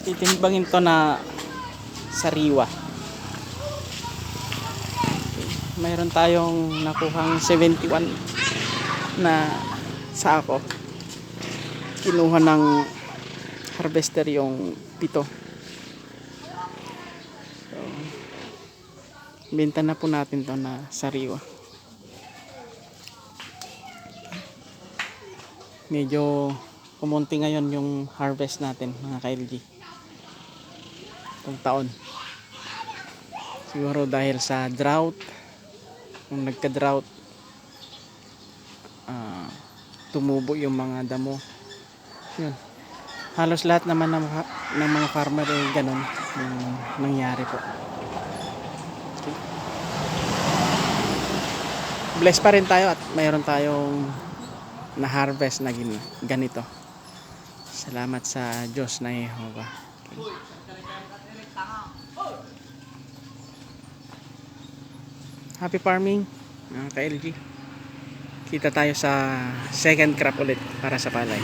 titimbangin to na sariwa. Mayroon tayong nakuhang 71 na sako. Kinuha ng harvester yung 7. So, benta na po natin to na sariwa. Medyo kumunti ngayon yung harvest natin mga ka-LG itong taon. Siguro dahil sa drought, nung nagka-drought, tumubo yung mga damo. Yun. Halos lahat naman ng mga farmer ay ganun yung nangyari po. Okay. Blessed pa rin tayo at mayroon tayong na-harvest na ganito. Salamat sa Diyos na Jehovah. Okay. Happy farming mga ka-LG. Kita tayo sa second crop ulit para sa palay.